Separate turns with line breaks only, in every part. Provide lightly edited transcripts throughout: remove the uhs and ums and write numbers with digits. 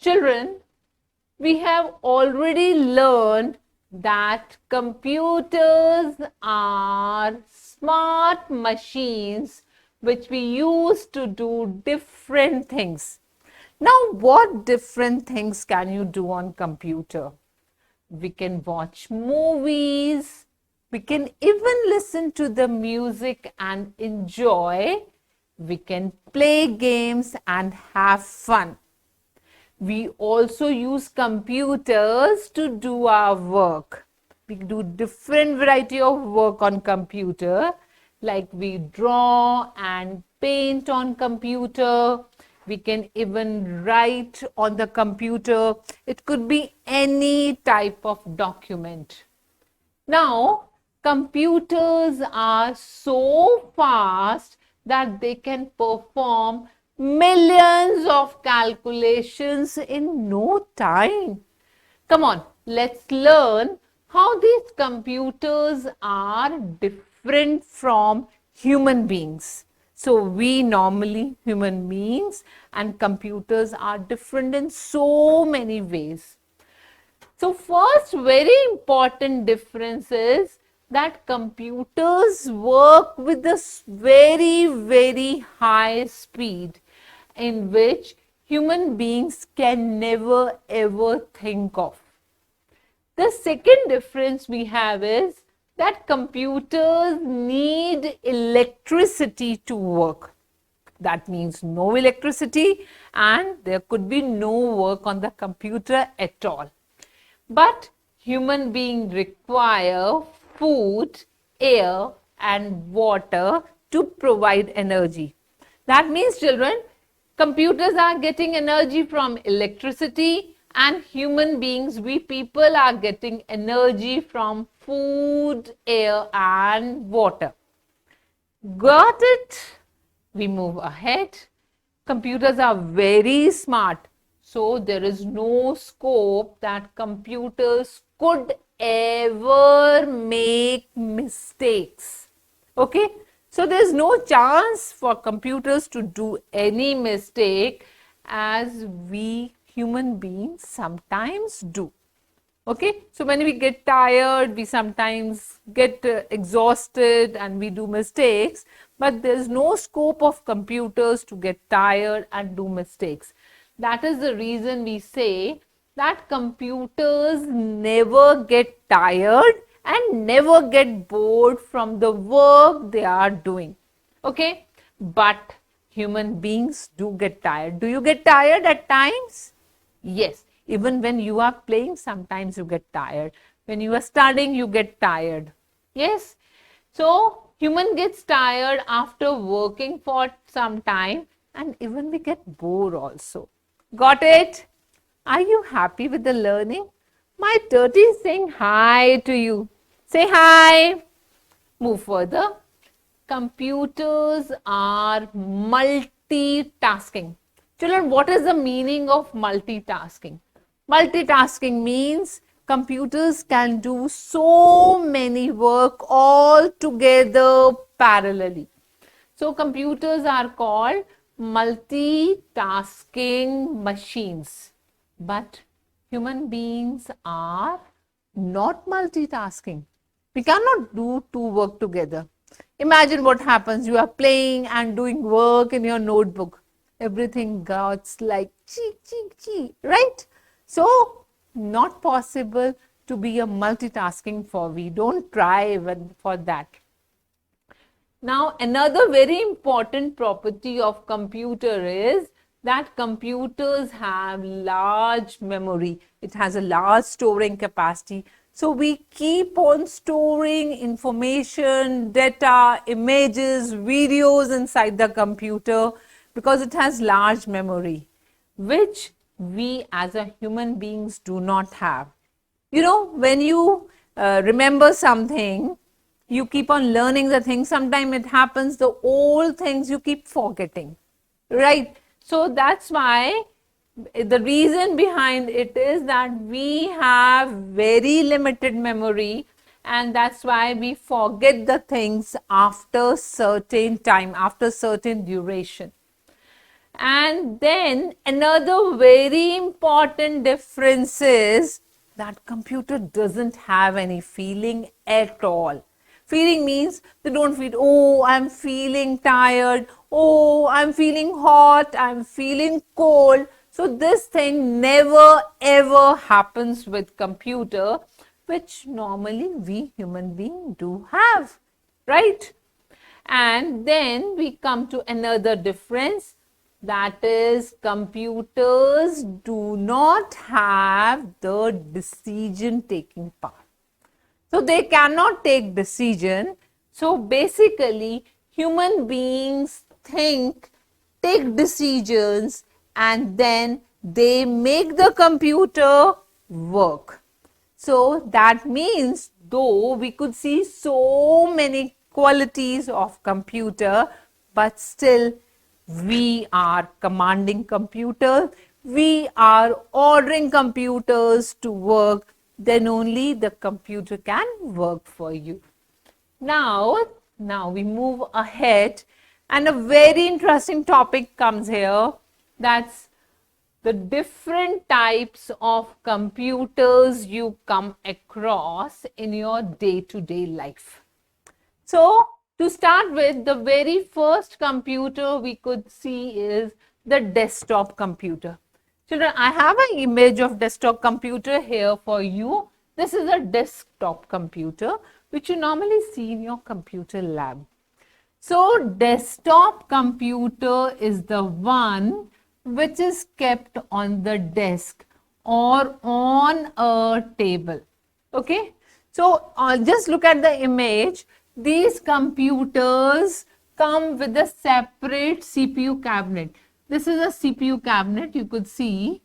Children, we have already learned that computers are smart machines which we use to do different things. Now, what different things can you do on computer? We can watch movies, we can even listen to the music and enjoy, we can play games and have fun. We also use computers to do our work. We do different variety of work on computer, like we draw and paint on computer. We can even write on the computer. It could be any type of document. Now, computers are so fast that they can perform millions of calculations in no time. Come on, let's learn how these computers are different from human beings. So, we normally, human beings and computers are different in so many ways. So, first very important difference is that computers work with this very high speed in which human beings can never ever think of. The second difference we have is that computers need electricity to work. That means no electricity and there could be no work on the computer at all. But human beings require food, air and water to provide energy. That means, children, computers are getting energy from electricity and human beings, we people, are getting energy from food, air and water. Got it? We move ahead. Computers are very smart. So, there is no scope that computers could ever make mistakes. Okay? So, there is no chance for computers to do any mistake as we human beings sometimes do. Okay? So, when we get tired, we sometimes get exhausted and we do mistakes, but there is no scope of computers to get tired and do mistakes. That is the reason we say that computers never get tired and never get bored from the work they are doing. Okay? But human beings do get tired. Do you get tired at times? Yes. Even when you are playing, sometimes you get tired. When you are studying, you get tired. Yes? So, human gets tired after working for some time and even we get bored also. Got it? Are you happy with the learning? My Dirty is saying hi to you. Say hi. Move further. Computers are multitasking. Children, what is the meaning of multitasking? Multitasking means computers can do so many work all together parallelly. So, computers are called multitasking machines. But human beings are not multitasking. We cannot do two work together. Imagine what happens. You are playing and doing work in your notebook. Everything goes like chee, right? So, not possible to be a multitasking for. We don't try even for that. Now, another very important property of computer is that computers have large memory. It has a large storing capacity. So, we keep on storing information, data, images, videos inside the computer because it has large memory, which we as a human beings do not have. You know, when you remember something, you keep on learning the thing. Sometimes it happens, the old things you keep forgetting, right? So, that's why the reason behind it is that we have very limited memory and that's why we forget the things after certain time, after certain duration. And then another very important difference is that computer doesn't have any feeling at all. Feeling means they don't feel, oh, I'm feeling tired, oh, I'm feeling hot, I'm feeling cold. So this thing never ever happens with computer, which normally we human beings do have, right? And then we come to another difference, that is computers do not have the decision taking power. So they cannot take decision. So basically human beings think, take decisions, and then they make the computer work. So that means though we could see so many qualities of computer, but still we are commanding computers, we are ordering computers to work, then only the computer can work for you. Now we move ahead, and a very interesting topic comes here, that's the different types of computers you come across in your day-to-day life. So, to start with, the very first computer we could see is the desktop computer. Children, I have an image of desktop computer here for you. This is a desktop computer which you normally see in your computer lab. So, desktop computer is the one which is kept on the desk or on a table. Okay. So, just look at the image. These computers come with a separate CPU cabinet. This is a CPU cabinet, you could see.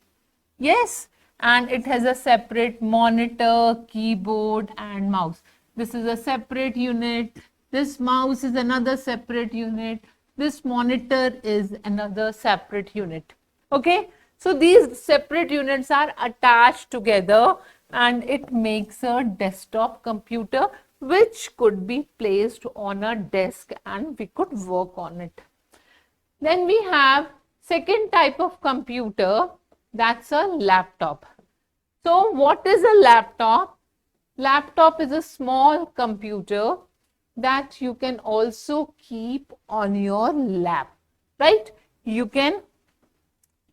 Yes. And it has a separate monitor, keyboard and mouse. This is a separate unit. This mouse is another separate unit. This monitor is another separate unit. Okay. So these separate units are attached together and it makes a desktop computer which could be placed on a desk and we could work on it. Then we have second type of computer, that's a laptop. So what is a laptop? Laptop is a small computer that you can also keep on your lap, right? You can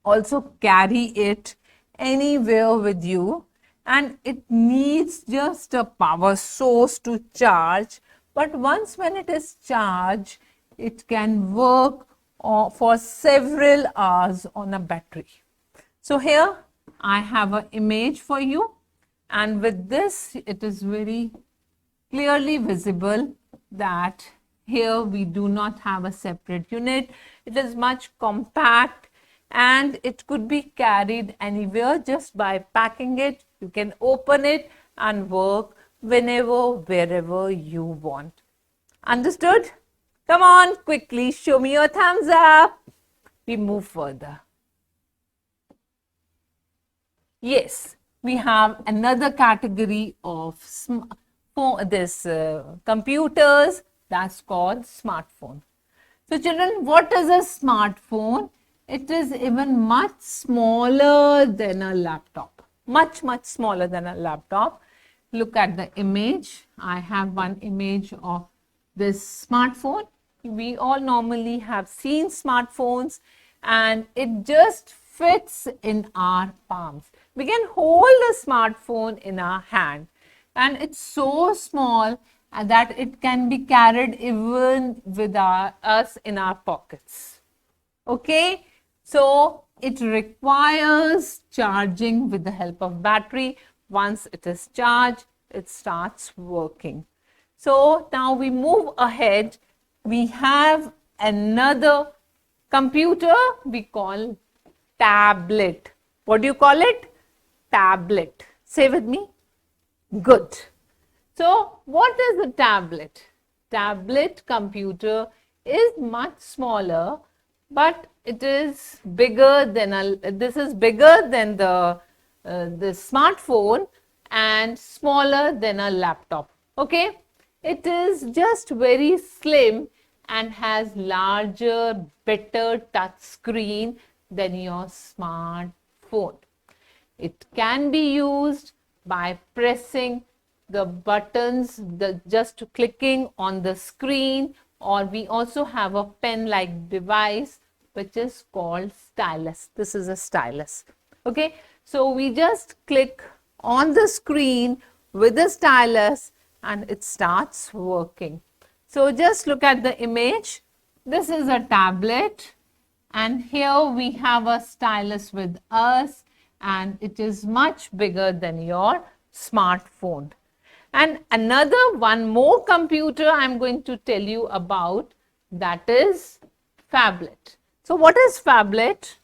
also carry it anywhere with you and it needs just a power source to charge, but once when it is charged, it can work for several hours on a battery. So here I have an image for you, and with this it is very clearly visible that here we do not have a separate unit. It is much compact and it could be carried anywhere just by packing it. You can open it and work whenever, wherever you want. Understood? Come on, quickly show me your thumbs up. We move further. Yes, we have another category of computers, that's called smartphone. So children, what is a smartphone? It is even much smaller than a laptop. Much smaller than a laptop. Look at the image. I have one image of this smartphone. We all normally have seen smartphones and it just fits in our palms. We can hold a smartphone in our hand and it's so small that it can be carried even with us in our pockets. Okay, so it requires charging with the help of battery. Once it is charged, it starts working. So now we move ahead. We have another computer we call tablet. What do you call it? Tablet. Say with me. Good. So what is a tablet? Tablet computer is much smaller, but it is bigger than the smartphone and smaller than a laptop. Okay, it is just very slim and has larger, better touch screen than your smartphone. It can be used by pressing the buttons, just clicking on the screen, or we also have a pen-like device which is called stylus. This is a stylus. Okay, so we just click on the screen with the stylus and it starts working. So just look at the image. This is a tablet and here we have a stylus with us and it is much bigger than your smartphone. And one more computer I'm going to tell you about, that is phablet. So what is phablet?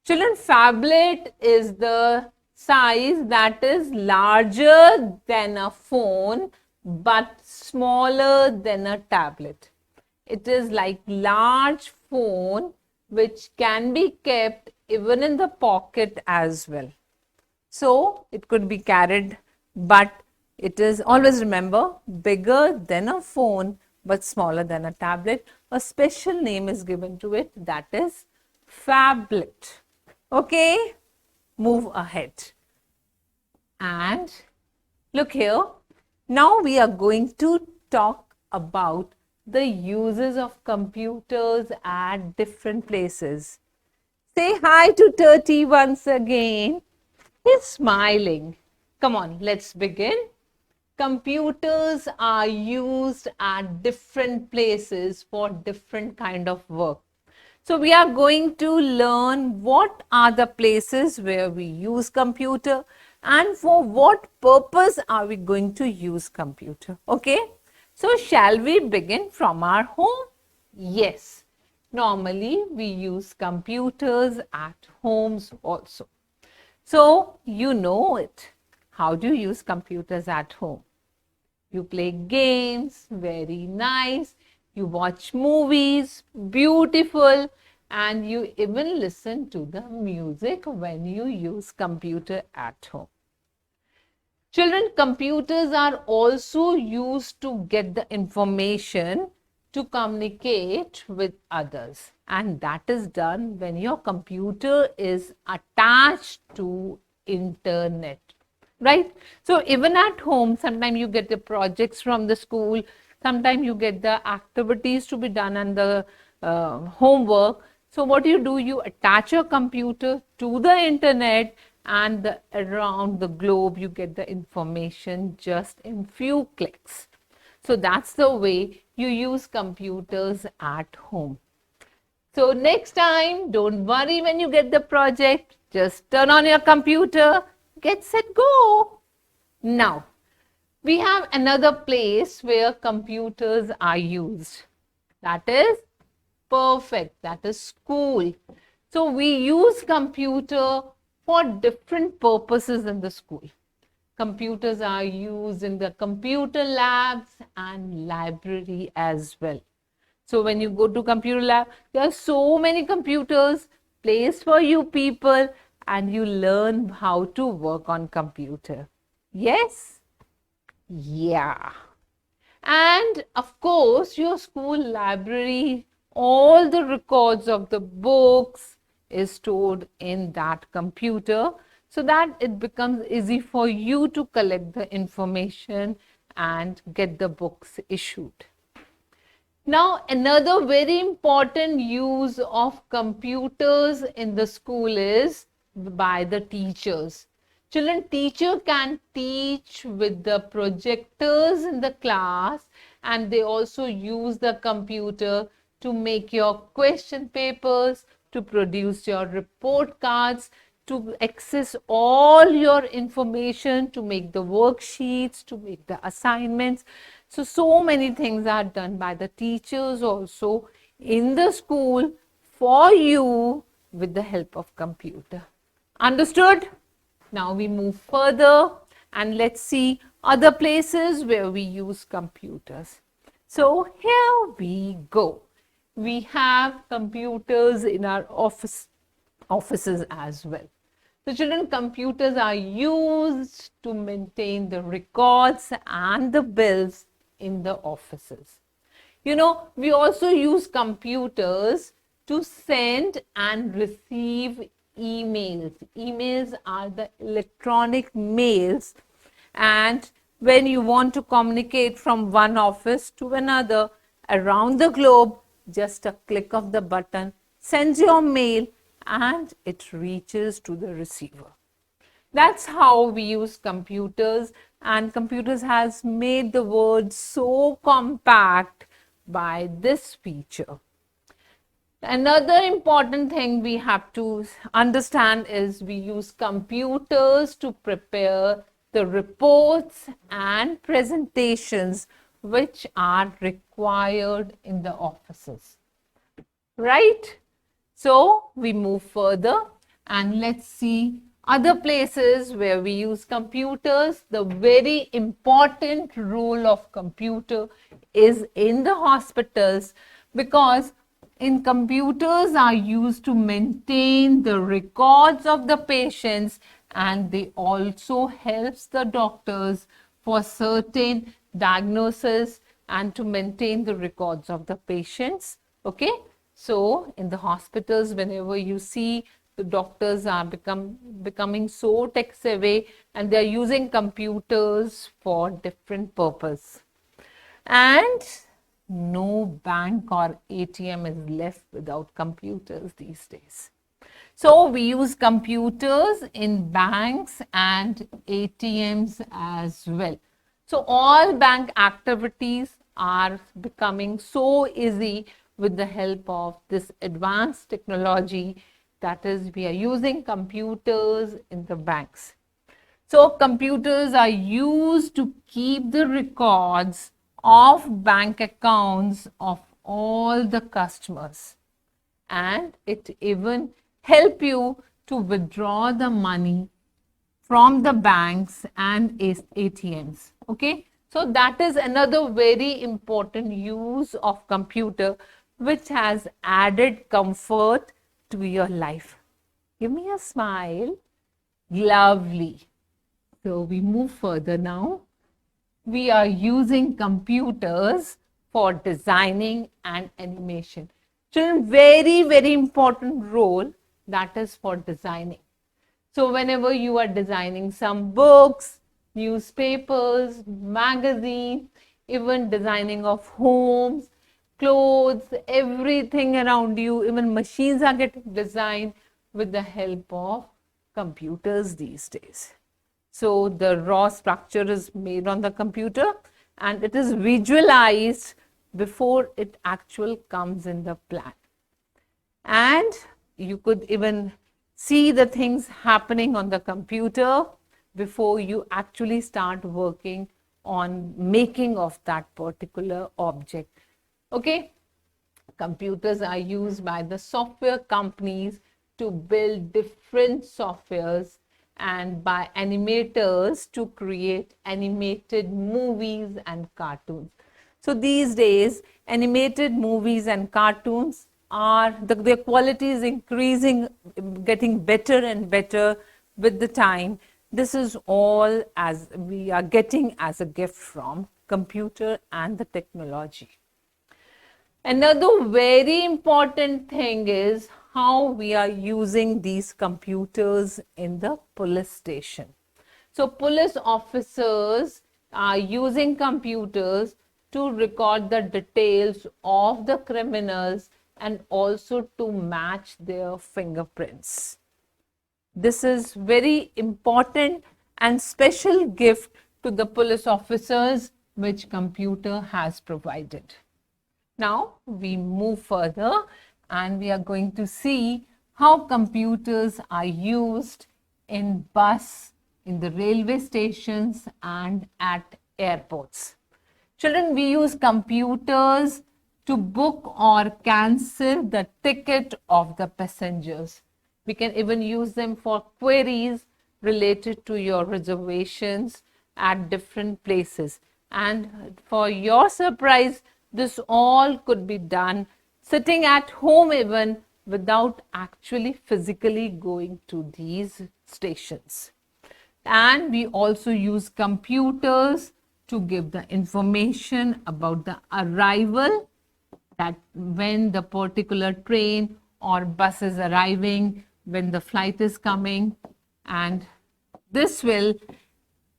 Children, phablet is the size that is larger than a phone but smaller than a tablet. It is like large phone which can be kept even in the pocket as well. So it could be carried, but it is, always remember, bigger than a phone but smaller than a tablet. A special name is given to it, that is phablet. Okay, move ahead. And look here, now we are going to talk about the uses of computers at different places. Say hi to Turty once again. He's smiling. Come on, let's begin. Computers are used at different places for different kind of work. So we are going to learn what are the places where we use computer and for what purpose are we going to use computer. Okay. So shall we begin from our home? Yes. Normally we use computers at homes also. So you know it. How do you use computers at home? You play games, very nice. You watch movies, beautiful, and you even listen to the music when you use computer at home. Children, computers are also used to get the information to communicate with others, and that is done when your computer is attached to internet, right? So even at home, sometimes you get the projects from the school, sometimes you get the activities to be done and the homework. So what do? You attach your computer to the internet and around the globe you get the information just in few clicks. So that's the way you use computers at home. So next time, don't worry when you get the project, just turn on your computer, get set, go. Now, we have another place where computers are used. That is perfect, that is school. So we use computer for different purposes in the school. Computers are used in the computer labs and library as well. So when you go to computer lab, there are so many computers placed for you people and you learn how to work on computer. Yes? Yeah. And of course, your school library, all the records of the books is stored in that computer so that it becomes easy for you to collect the information and get the books issued. Now, another very important use of computers in the school is by the teachers. Children, teacher can teach with the projectors in the class and they also use the computer to make your question papers, to produce your report cards, to access all your information, to make the worksheets, to make the assignments. So many things are done by the teachers also in the school for you with the help of computer. Understood? Now we move further and let's see other places where we use computers. So here we go. We have computers in our offices as well. So children, computers are used to maintain the records and the bills in the offices. You know, we also use computers to send and receive emails. Emails are the electronic mails, and when you want to communicate from one office to another around the globe, just a click of the button sends your mail and it reaches to the receiver. That's how we use computers, and computers has made the world so compact by this feature. Another important thing we have to understand is we use computers to prepare the reports and presentations which are required in the offices. Right? So we move further and let's see other places where we use computers. The very important role of computer is in the hospitals, because in computers are used to maintain the records of the patients, and they also helps the doctors for certain diagnosis and to maintain the records of the patients. Okay, so in the hospitals, whenever you see the doctors are becoming so tech savvy, and they are using computers for different purpose. And no bank or ATM is left without computers these days. So we use computers in banks and ATMs as well. So all bank activities are becoming so easy with the help of this advanced technology. That is, we are using computers in the banks. So computers are used to keep the records of bank accounts of all the customers, and it even help you to withdraw the money from the banks and ATMs. Okay, so that is another very important use of computer which has added comfort to your life. Give me a smile. Lovely. So we move further now. We are using computers for designing and animation. Children, very, very important role that is for designing. So whenever you are designing some books, newspapers, magazines, even designing of homes, clothes, everything around you, even machines are getting designed with the help of computers these days. So the raw structure is made on the computer and it is visualized before it actually comes in the plan. And you could even see the things happening on the computer before you actually start working on making of that particular object. Okay, computers are used by the software companies to build different softwares and by animators to create animated movies and cartoons. So these days, animated movies and cartoons are, their quality is increasing, getting better and better with the time. This is all as we are getting as a gift from computer and the technology. Another very important thing is how we are using these computers in the police station. So police officers are using computers to record the details of the criminals and also to match their fingerprints. This is very important and special gift to the police officers which computer has provided. Now we move further and we are going to see how computers are used in bus, in the railway stations and at airports. Children, we use computers to book or cancel the ticket of the passengers. We can even use them for queries related to your reservations at different places. And for your surprise, this all could be done sitting at home even without actually physically going to these stations. And we also use computers to give the information about the arrival, that when the particular train or bus is arriving, when the flight is coming, and this will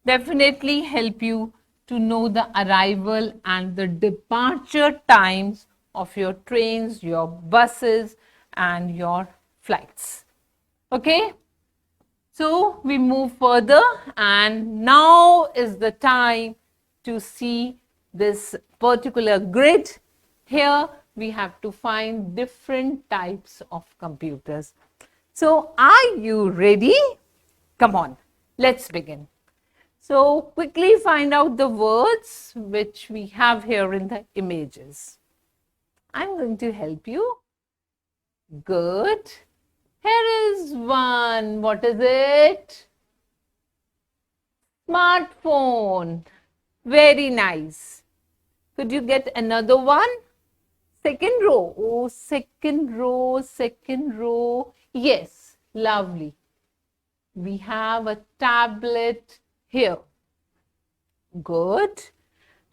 definitely help you to know the arrival and the departure times of your trains, your buses, and your flights. Okay? So we move further, and now is the time to see this particular grid. Here we have to find different types of computers. So are you ready? Come on, let's begin. So quickly find out the words which we have here in the images. I'm going to help you. Good. Here is one. What is it? Smartphone. Very nice. Could you get another one? Second row. Oh, second row, second row. Yes, lovely. We have a tablet here. Good.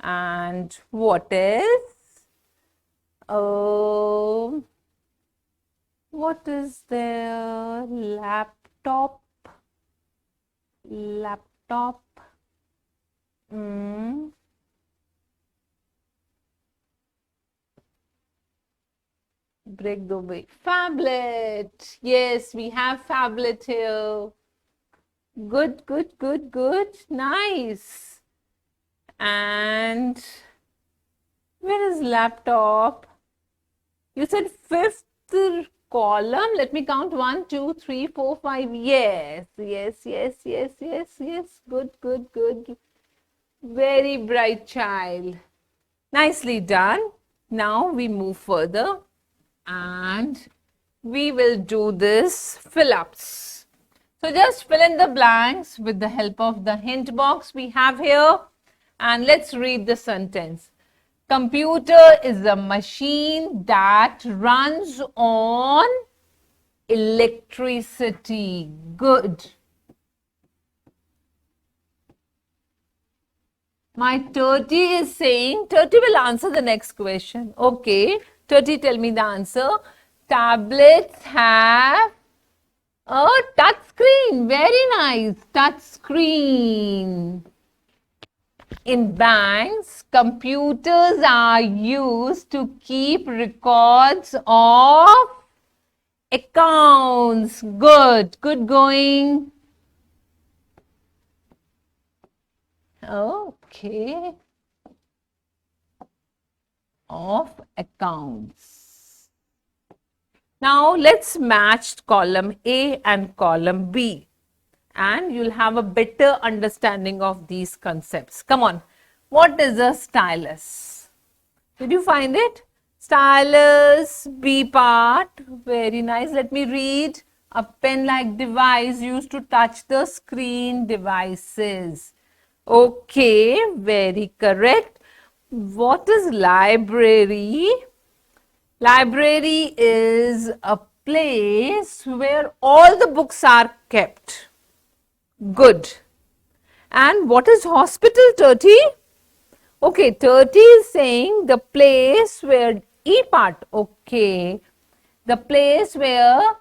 And what is? What is there? Laptop. Laptop. Break the way. Phablet. Yes, we have phablet here. Good, good, good, good. Nice. And where is laptop? You said fifth column. Let me count. 1, 2, 3, 4, 5. Yes, yes, yes, yes, yes, yes. Good, good, good. Very bright child. Nicely done. Now we move further and we will do this fill-ups. So just fill in the blanks with the help of the hint box we have here. And let's read the sentence. Computer is a machine that runs on electricity. Good. My Turty is saying, Turty will answer the next question. Okay, Turty, tell me the answer. Tablets have a touch screen. Very nice. Touch screen. In banks, computers are used to keep records of accounts. Good. Good going. Okay. Of accounts. Now let's match column A and column B, and you'll have a better understanding of these concepts. Come on. What is a stylus? Did you find it? Stylus, B part. Very nice. Let me read. A pen-like device used to touch the screen devices. Okay, very correct. What is library? Library is a place where all the books are kept. Good. And what is hospital, Turty? Okay, Turty is saying the place where E part. Okay. The place where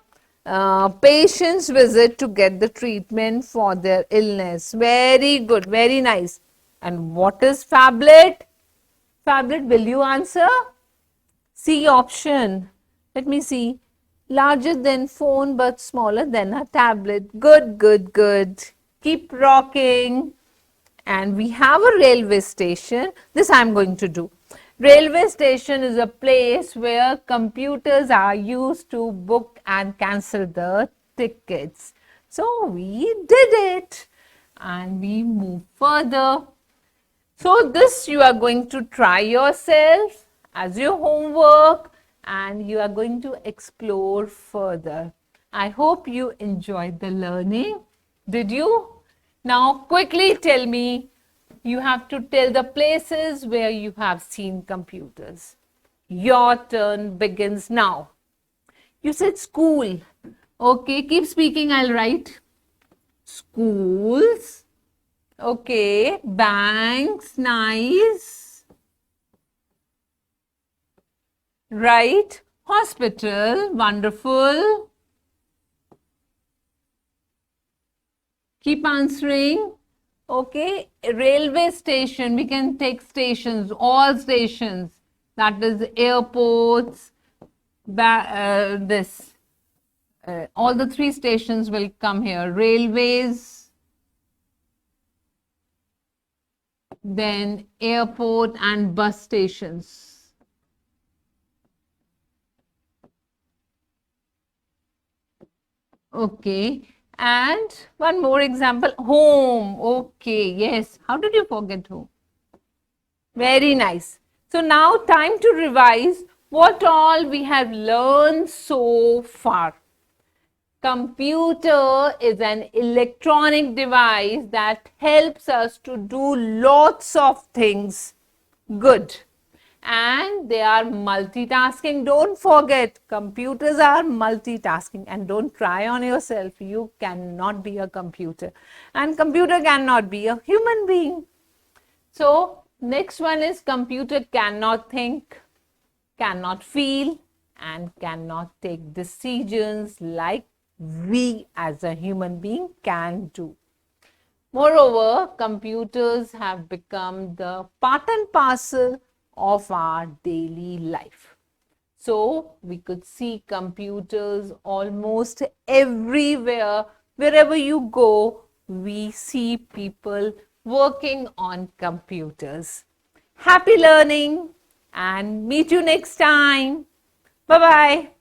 patients visit to get the treatment for their illness. Very good. Very nice. And what is phablet? Phablet, will you answer? C option. Let me see. Larger than phone but smaller than a tablet. Good, good, good. Keep rocking. And we have a railway station. This I am going to do. Railway station is a place where computers are used to book and cancel the tickets. So we did it. And we move further. So this you are going to try yourself as your homework, and you are going to explore further. I hope you enjoyed the learning. Did you? Now quickly tell me, you have to tell the places where you have seen computers. Your turn begins now. You said school. Okay, keep speaking, I'll write. Schools. Okay, banks, nice. Right. Hospital, wonderful. Keep answering. Okay, railway station, we can take stations, all stations. That is airports, all the three stations will come here. Railways, then airport and bus stations. Okay. And one more example, home. Okay, yes. How did you forget home? Very nice. So now time to revise what all we have learned so far. Computer is an electronic device that helps us to do lots of things good. And they are multitasking. Don't forget, computers are multitasking, and don't try on yourself. You cannot be a computer, and computer cannot be a human being. So next one is computer cannot think, cannot feel, and cannot take decisions like we as a human being can do. Moreover, computers have become the part and parcel of our daily life. So we could see computers almost everywhere. Wherever you go, we see people working on computers. Happy learning and meet you next time. Bye-bye.